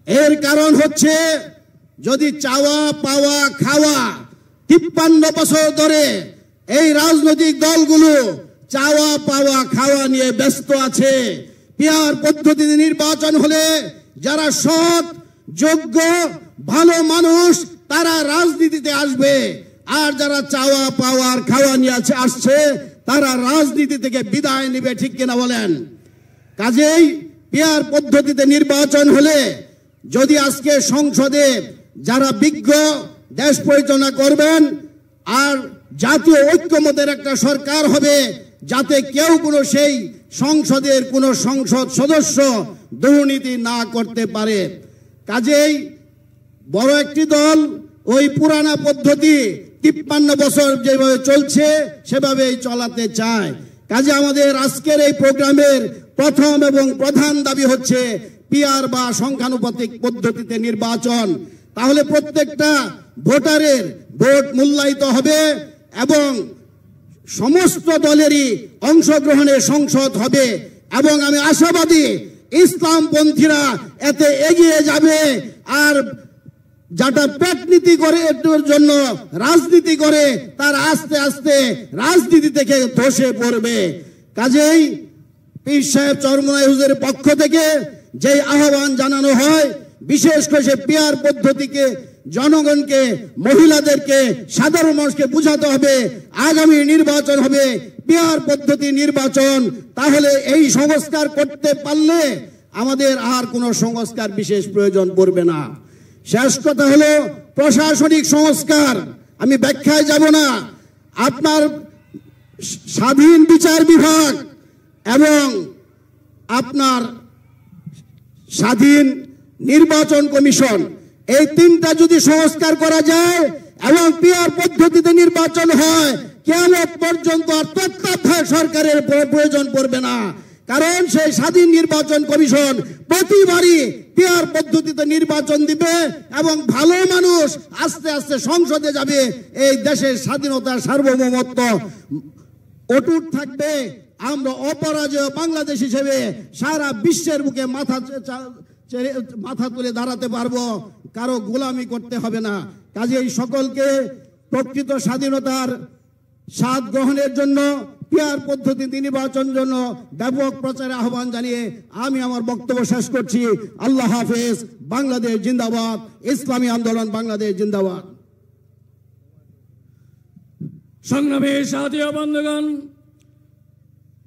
এর কারণ হচ্ছে, যদি চাওয়া পাওয়া খাওয়া 53 বছর ধরে এই রাজনৈতিক দলগুলো চাওয়া পাওয়া খাওয়া নিয়ে ব্যস্ত আছে। পিয়ার পদ্ধতিতে নির্বাচন হলে যারা সৎ যোগ্য ভালো মানুষ তারা রাজনীতিতে আসবে, আর যারা চাওয়া পাওয়ার খাওয়া নিয়ে আসছে তারা রাজনীতি থেকে বিদায় নেবে। ঠিক কিনা বলেন? কাজেই পিয়ার পদ্ধতিতে নির্বাচন হলে, যদি আজকে সংসদে যারা বিজ্ঞ দেশ পরিচালনা করবেন, আর জাতীয় ঐক্যমতের একটা সরকার হবে, যাতে কেউ কোনো সেই সংসদের কোনো সংসদ সদস্য দুর্নীতি না করতে পারে। কাজেই বড় একটি দল ওই পুরানা পদ্ধতি 53 বছর যেভাবে চলছে সেভাবেই চলাতে চায়। কাজে আমাদের আজকের এই প্রোগ্রামের প্রথম এবং প্রধান দাবি হচ্ছে পিয়ার বা সংখ্যানুপাতিক পদ্ধতিতে নির্বাচন। তাহলে প্রত্যেকটা ভোটারের ভোট মূল্যায়িত হবে এবং সমস্ত দলেরই অংশগ্রহণে সংসদ হবে। এবং আমি আশাবাদী ইসলামপন্থীরা এতে এগিয়ে যাবে, আর যারা পেটনীতি করে এর জন্য রাজনীতি করে তার আস্তে আস্তে রাজনীতি থেকে ধসে পড়বে। কাজেই পীর সাহেব চরমোনাই হুজুরের পক্ষ থেকে যে আহ্বান জানানো হয়, বিশেষ করে সে পিয়ার পদ্ধতিকে জনগণকে, মহিলাদেরকে, সাধারণ মানুষকে বুঝাতে হবে আগামী নির্বাচন হবে পিয়ার পদ্ধতি নির্বাচন। তাহলে এই সংস্কার করতে পারলে আমাদের আর কোনো সংস্কার বিশেষ প্রয়োজন পড়বে না। শেষ কথা হলো প্রশাসনিক সংস্কার। আমি ব্যাখ্যায় যাব না। আপনার স্বাধীন বিচার বিভাগ এবং আপনার স্বাধীন নির্বাচন কমিশন, এই তিনটা যদি সংস্কার করা যায় এবং পিআর পদ্ধতিতে নির্বাচন হয়, কিয়ামত পর্যন্ত আর তত্ত্বাবধায়ক সরকারের প্রয়োজন পড়বে না। কারণ সেই স্বাধীন নির্বাচন কমিশন প্রতিবারই পিআর পদ্ধতিতে নির্বাচন দিবে এবং ভালো মানুষ আস্তে আস্তে সংসদে যাবে। এই দেশের স্বাধীনতার সার্বভৌমত্ব অটুট থাকবে। আমরা অপরাজেয় বাংলাদেশ হিসেবে সারা বিশ্বের বুকে মাথা তুলে দাঁড়াতে পারবো, কারো গোলামি করতে হবে না। কাজেই সকলকে প্রকৃত স্বাধীনতার স্বাদ গ্রহণের জন্য, পিআর পদ্ধতিতে নির্বাচনের জন্য ব্যাপক প্রচারে আহ্বান জানিয়ে আমি আমার বক্তব্য শেষ করছি। আল্লাহ হাফেজ। বাংলাদেশ জিন্দাবাদ। ইসলামী আন্দোলন বাংলাদেশ জিন্দাবাদ। সংগ্রামী সাথী ও বন্ধুগণ,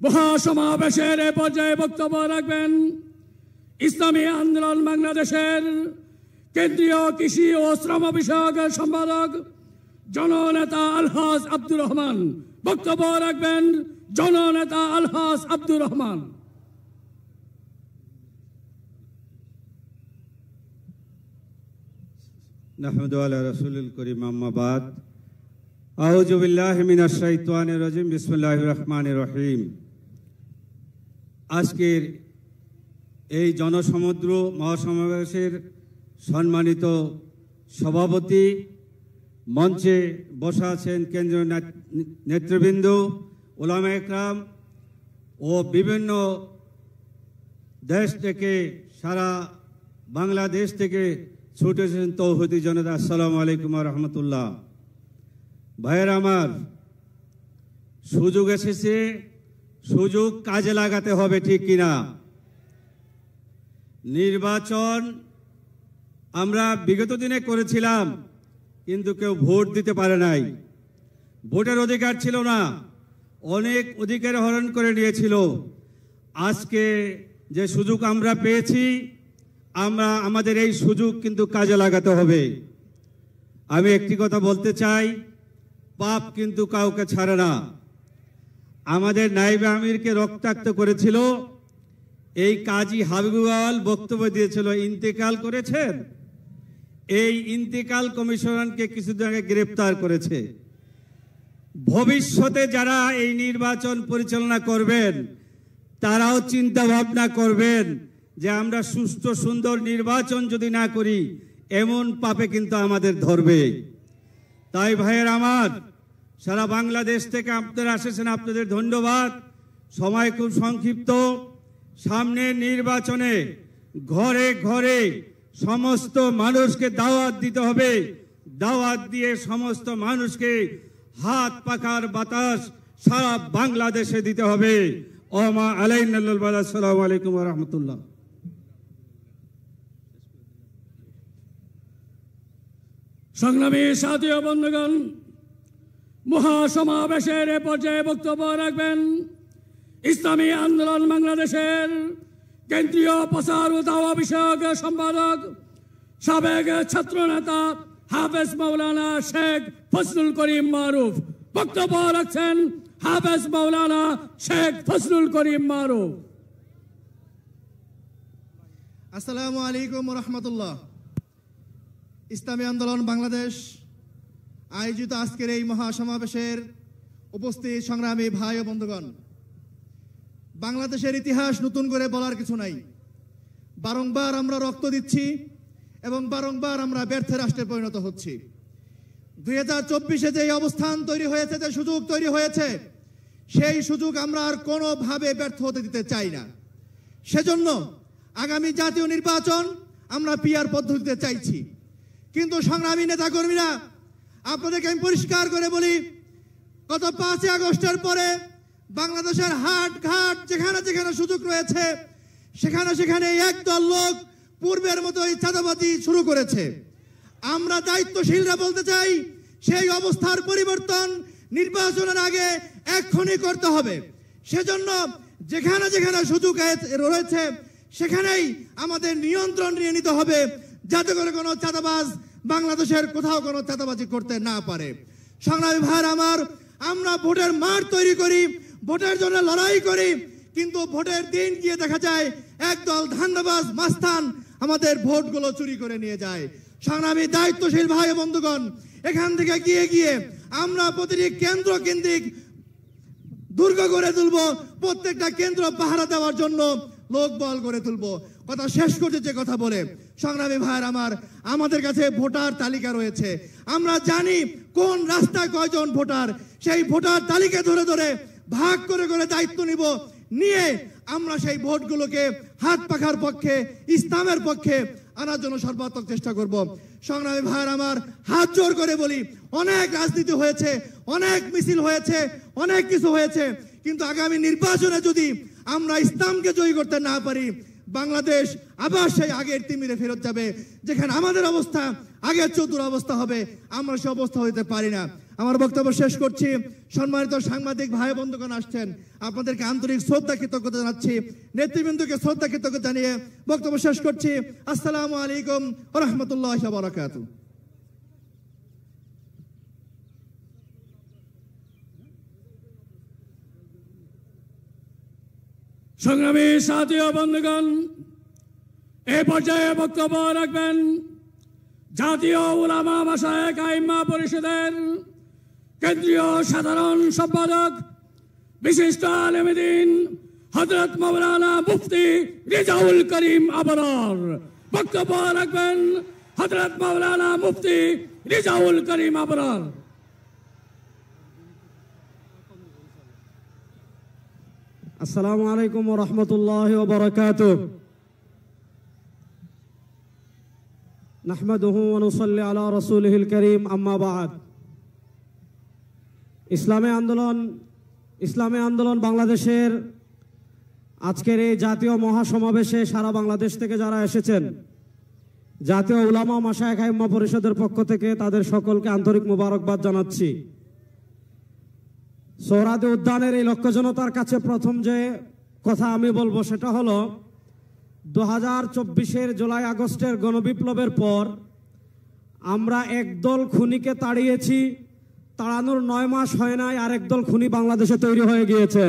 মহাসমাবেশের এ পর্যায়ে বক্তব্য রাখবেন ইসলামী আন্দোলন বাংলাদেশের কেন্দ্রীয় কৃষি ও শ্রম বিষয়ক সম্পাদক জননেতা আলহাজ আব্দুর রহমান। বক্তব্য রাখবেন জননেতা আলহাজ আব্দুর রহমান। নাহমাদু আলা রাসূলিল কারীম, আম্মা বাদ। আউযু বিল্লাহি মিনাশ শাইতানির রাজিম। বিসমিল্লাহির রহমানির রহিম। আজকের এই জনসমুদ্র মহাসমাবেশের সম্মানিত সভাপতি, মঞ্চে বসা আছেন কেন্দ্রীয় নেতৃবৃন্দ, উলামা একরাম ও বিভিন্ন দেশ থেকে, সারা বাংলাদেশ থেকে ছুটে এসেছেন তৌহিদি জনতা, আসসালামু আলাইকুম ওয়া রাহমাতুল্লাহ। ভাইয়ের আমার, সুযোগ এসেছে, সুযোগ কাজে লাগাতে হবে, ঠিক কিনা? নির্বাচন আমরা বিগত দিনে করেছিলাম, কিন্তু কেউ ভোট দিতে পারে নাই। ভোটের অধিকার ছিল না, অনেক অধিকার হরণ করে নিয়েছিল। আজকে যে সুযোগ আমরা পেয়েছি, আমাদের এই সুযোগ কিন্তু কাজে লাগাতে হবে। আমি একটি কথা বলতে চাই, পাপ কিন্তু কাউকে ছাড়ে না। আমাদের নায়েবে আমিরকে রক্তাক্ত করেছিল, এই কাজী হাবিবুল বক্তব্য দিয়েছিল, ইন্তেকাল করেছেন। এই ইন্তেকাল কমিশনকে কিছুদিন আগে গ্রেফতার করেছে। ভবিষ্যতে যারা এই নির্বাচন পরিচালনা করবেন, তারাও চিন্তা ভাবনা করবেন যে আমরা সুষ্ঠু সুন্দর নির্বাচন যদি না করি, এমন পাপে কিন্তু আমাদের ধরবে। তাই ভাইয়ের আমার, সারা বাংলাদেশ থেকে আপনারা এসেছেন, আপনাদের ধন্যবাদ। সময় খুব সংক্ষিপ্ত। সামনের নির্বাচনে ঘরে ঘরে সমস্ত মানুষকে দাওয়াত দিতে হবে। দাওয়াত দিয়ে সমস্ত মানুষকে হাত পাখার বাতাস সারা বাংলাদেশে দিতে হবে। ওমা আলাইনাল বালাগ। আসসালামু আলাইকুম ওয়া রাহমাতুল্লাহ। সংগ্রামী সাথী ও বন্ধুগণ, মহাসমাবেশের এ পর্যায়ে বক্তব্য রাখবেন ইসলামী আন্দোলন বাংলাদেশের কেন্দ্রীয় প্রচার ও দাওয়া বিষয়ক সম্পাদক, সাবেক ছাত্রনেতা হাফেজ মাওলানা শেখ ফজলুল করিম মারুফ। বক্তব্য রাখছেন হাফেজ মাওলানা শেখ ফজলুল করিম মারুফ। আসসালামু আলাইকুম ওয়া রাহমাতুল্লাহ। ইসলামী আন্দোলন বাংলাদেশ আয়োজিত আজকের এই মহাসমাবেশের উপস্থিত সংগ্রামী ভাই ও বন্ধুগণ, বাংলাদেশের ইতিহাস নতুন করে বলার কিছু নাই। বারংবার আমরা রক্ত দিচ্ছি এবং বারংবার আমরা ব্যর্থ রাষ্ট্রে পরিণত হচ্ছি। 2024-এ যে অবস্থান তৈরি হয়েছে, যে সুযোগ তৈরি হয়েছে, সেই সুযোগ আমরা আর কোনোভাবে ব্যর্থ হতে দিতে চাই না। সেজন্য আগামী জাতীয় নির্বাচন আমরা পিআর পদ্ধতিতে চাইছি। কিন্তু সংগ্রামী নেতাকর্মীরা, আপনাদেরকে আমি পরিষ্কার করে বলি, গত 5 আগস্টের পরে বাংলাদেশের হাট ঘাট যেখানে যেখানে সুযোগ রয়েছে, সেখানে সেখানে একদল লোক পূর্বের মতোই চাঁদাবাজি শুরু করেছে। আমরা দায়িত্বশীলরা বলতে চাই, সেই অবস্থার পরিবর্তন নির্বাচনের আগে এক্ষুনি করতে হবে। সেজন্য যেখানে যেখানে সুযোগ রয়েছে, সেখানেই আমাদের নিয়ন্ত্রণ নিয়ে নিতে হবে, যাতে করে কোনো চাঁদাবাজ বাংলাদেশের কোথাও কোনো চাঁদাবাজি করতে না পারে। সংগ্রামী ভাইয়ের আমার, আমরা ভোটের মাঠ তৈরি করি, ভোটের জন্য লড়াই করি, কিন্তু ভোটের দিন গিয়ে দেখা যায় একদল ধান্দাবাজ মাস্তান আমাদের ভোটগুলো চুরি করে নিয়ে যায়। সংগ্রামী দায়িত্বশীল ভাই বন্ধুগণ, এখান থেকে গিয়ে আমরা প্রতিটি কেন্দ্র কেন্দ্রিক দুর্গ গড়ে তুলবো, প্রত্যেকটা কেন্দ্র পাহারা দেওয়ার জন্য লোক বল গড়ে তুলবো। কথা শেষ করতে যে কথা বলে, সংগ্রামী ভাইয়ের আমার, আমাদের কাছে ভোটার তালিকা রয়েছে। আমরা জানি কোন রাস্তায় কয়জন ভোটার, সেই ভোটার তালিকা ধরে ধরে ভাগ করে করে দায়িত্ব নিয়ে আমরা সেই ভোটগুলোকে হাত পাখার পক্ষে, ইসলামের পক্ষে আনার জন্য সর্বাত্মক চেষ্টা করব। সংগ্রামী ভাইয়ের আমার, হাত জোর করে বলি, অনেক রাজনীতি হয়েছে, অনেক মিছিল হয়েছে, অনেক কিছু হয়েছে, কিন্তু আগামী নির্বাচনে যদি আমরা ইসলামকে জয়ী করতে না পারি, বাংলাদেশ আবার সেই আগের তিমিরে ফেরত যাবে, যেখানে আমাদের অবস্থা আগের চতুর অবস্থা হবে। আমরা সে অবস্থা হইতে পারি না। আমার বক্তব্য শেষ করছি। সম্মানিত সাংবাদিক ভাই বন্ধুগণ আসছেন, আপনাদেরকে আন্তরিক শ্রদ্ধা কৃতজ্ঞতা জানাচ্ছি, নেতৃবৃন্দকে শ্রদ্ধা কৃতজ্ঞতা জানিয়ে বক্তব্য শেষ করছি। আসসালামু আলাইকুম ওয়া রাহমাতুল্লাহি ওয়া বারাকাতুহু। সংগ্রামী সাথী ও বন্ধুগণ, এই পর্যায়ে বক্তব্য রাখবেন জাতীয় উলামা মাশায়েখ আইম্মা পরিষদের কেন্দ্রীয় সাধারণ সম্পাদক বিশিষ্ট আলেম দ্বীন হযরত মাওলানা মুফতি রিজাউল করিম আবরার। বক্তব্য রাখবেন হযরত মাওলানা মুফতি রিজাউল করিম আবরার। আসসালামু আলাইকুম ওয়া রাহমাতুল্লাহি ওয়া বারাকাতুহু। নাহমাদুহু ওয়া নুসাল্লি আলা রাসূলিহিল কারীম, আম্মা বা'দ। ইসলামী আন্দোলন বাংলাদেশের আজকের এই জাতীয় মহাসমাবেশে সারা বাংলাদেশ থেকে যারা এসেছেন, জাতীয় উলামা মাশায়েখ আইম্মা পরিষদের পক্ষ থেকে তাদের সকলকে আন্তরিক মোবারকবাদ জানাচ্ছি। সোহরাওয়ার্দী উদ্যানের এই লক্ষ্য জনতার কাছে প্রথম যে কথা আমি বলবো সেটা হলো 2024-এর জুলাই আগস্টের গণবিপ্লবের পর আমরা একদল খুনিকে তাড়িয়েছি, তাড়ানোর 9 মাস হয় নাই আর একদল খুনি বাংলাদেশে তৈরি হয়ে গিয়েছে।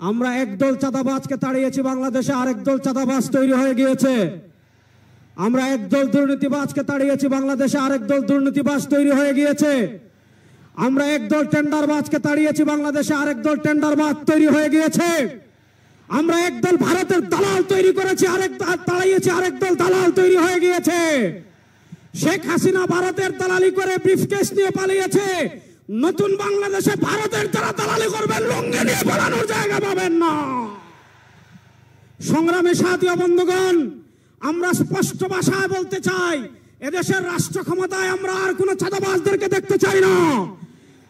আমরা একদল চাঁদাবাজকে তাড়িয়েছি, বাংলাদেশে আরেকদল চাঁদাবাজ তৈরি হয়ে গিয়েছে। আমরা একদল দুর্নীতিবাজকে তাড়িয়েছি, বাংলাদেশে আরেকদল দুর্নীতিবাজ তৈরি হয়ে গিয়েছে। আমরা একদল টেন্ডারবাজকে তাড়িয়েছি, বাংলাদেশে আরেকদল টেন্ডারবাজ তৈরি হয়ে গিয়েছে। আমরা একদল ভারতের দালাল তৈরি করেছি, তাড়িয়েছি, আরেকদল দালাল তৈরি হয়ে গিয়েছে। শেখ হাসিনা ভারতের দালালি করে ব্রিফকেস নিয়ে পালিয়েছে। নতুন বাংলাদেশে ভারতের যারা দালালি করবেন লুঙ্গি নিয়ে পালানোর জায়গা পাবেন না। সংগ্রামী সাথী ও বন্ধুগণ, আমরা স্পষ্ট ভাষায় বলতে চাই, এদেশের রাষ্ট্র ক্ষমতায় আমরা আর কোন চাঁদাবাজদেরকে দেখতে চাই না।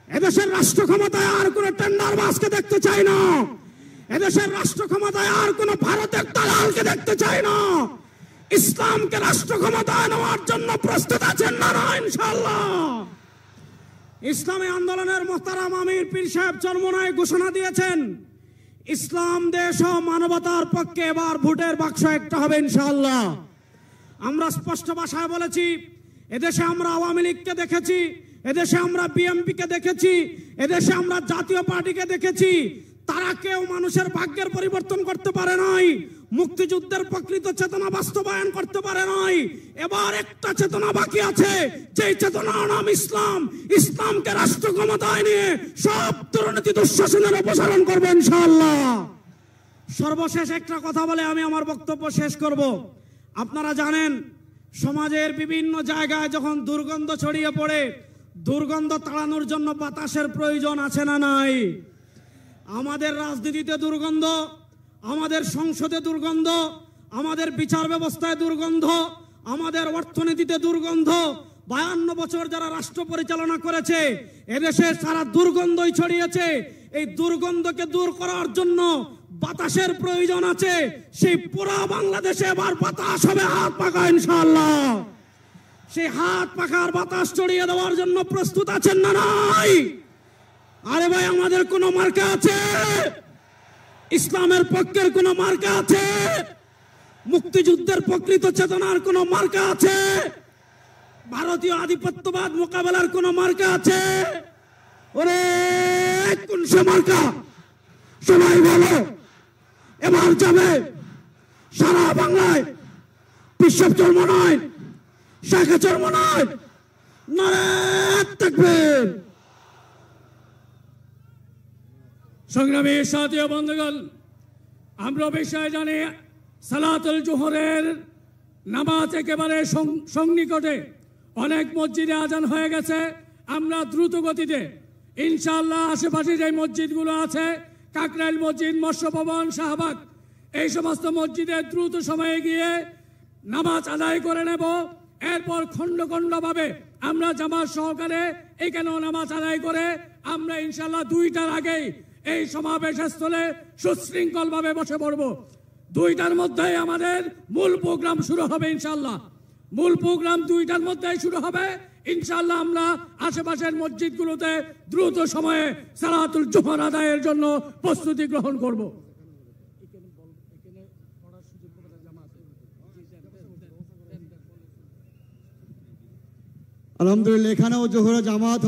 এদেশের রাষ্ট্র ক্ষমতায় আর কোন টেন্ডারবাজকে দেখতে চাই না। এদেশের রাষ্ট্র ক্ষমতায় আর কোন ভারতের দালালকে দেখতে চাই না। ইসলামকে রাষ্ট্র ক্ষমতায় নেওয়ার জন্য প্রস্তুত আছেন না? ইনশাআল্লাহ। ইসলামী আন্দোলনের মোহতারাম আমির পীর সাহেব চরমোনাই ঘোষণা দিয়েছেন, ইসলাম দেশ ও মানবতার পক্ষে এবার ভোটের বাক্স একটা হবে ইনশাআল্লাহ। আমরা স্পষ্ট ভাষায় বলেছি, এদেশে আমরা আওয়ামী লীগকে দেখেছি, এদেশে আমরা বিএনপিকে দেখেছি, এদেশে আমরা জাতীয় পার্টিকে দেখেছি, তারা কেউ মানুষের ভাগ্যের পরিবর্তন করতে পারে নাই, মুক্তিযুদ্ধের প্রকৃত চেতনা বাস্তবায়ন করতে পারে নাই। এবার একটা চেতনা বাকি আছে, যে চেতনার নাম ইসলাম। ইসলামকে রাষ্ট্র ক্ষমতায় নিয়ে সব দুর্নীতি দুঃশাসনের অপসারণ করবে ইনশাআল্লাহ। সর্বশেষ একটা কথা বলে আমি আমার বক্তব্য শেষ করব। আপনারা জানেন, সমাজের বিভিন্ন জায়গায় যখন দুর্গন্ধ ছড়িয়ে পড়ে, দুর্গন্ধ তাড়ানোর জন্য বাতাসের প্রয়োজন আছে না নাই? আমাদের রাজনীতিতে দুর্গন্ধ, আমাদের সংসদে দুর্গন্ধ, আমাদের বিচার ব্যবস্থায় দুর্গন্ধ, আমাদের অর্থনীতিতে দুর্গন্ধ। 52 বছর যারা রাষ্ট্র পরিচালনা করেছে, এদেশে সারা দুর্গন্ধই ছড়িয়েছে। এই দুর্গন্ধকে দূর করার জন্য বাতাসের প্রয়োজন আছে। সেই পুরো বাংলাদেশে এবার বাতাস হবে হাত পাখা ইনশাআল্লাহ। সেই হাত পাখার বাতাস ছড়িয়ে দেওয়ার জন্য প্রস্তুত আছেন না নাই? আরে ভাই, আমাদের কোন মার্কা আছে? ইসলামের পক্ষের কোন মার্কা আছে? মুক্তিযুদ্ধের প্রকৃত চেতনার কোন মার্কা আছে? ভারতীয় আধিপত্যবাদ মোকাবেলার কোন মার্কা আছে? ওরে কোন সে মার্কা? সবাই বলো, এবার যাবে সারা বাংলায় পিসাব চরমনায়, শাখা চরমনায়, নারে তাকবীর। সংগ্রামী সাথী ও বন্ধুগণ, আমরা বিষয় জানি সালাতুল জোহরের নামাজ একেবারে সন্নিকটে, অনেক মসজিদে আজান হয়ে গেছে। আমরা দ্রুত গতিতে ইনশাআল্লাহ আশেপাশে যে মসজিদগুলো আছে, কাকরাইল মসজিদ, মৎস্য ভবন, শাহবাগ, এই সমস্ত মসজিদে দ্রুত সময়ে গিয়ে নামাজ আদায় করে নেব। এরপর খণ্ড খণ্ডভাবে আমরা জামাত সহকারে এখানেও নামাজ আদায় করে আমরা ইনশাআল্লাহ 2টার আগেই এই সমাবেশ স্থলে সুশৃঙ্খলভাবে বসে পড়ব। 2টার মধ্যে আমাদের মূল প্রোগ্রাম শুরু হবে ইনশাআল্লাহ। মূল প্রোগ্রাম 2টার মধ্যেই শুরু হবে ইনশাআল্লাহ। আমরা আশেপাশের মসজিদগুলোতে দ্রুত সময়ে সালাতুল জোহর আদায়ের জন্য প্রস্তুতি গ্রহণ করব। আলহামদুলিল্লাহ, এখানেও জোহর জামাত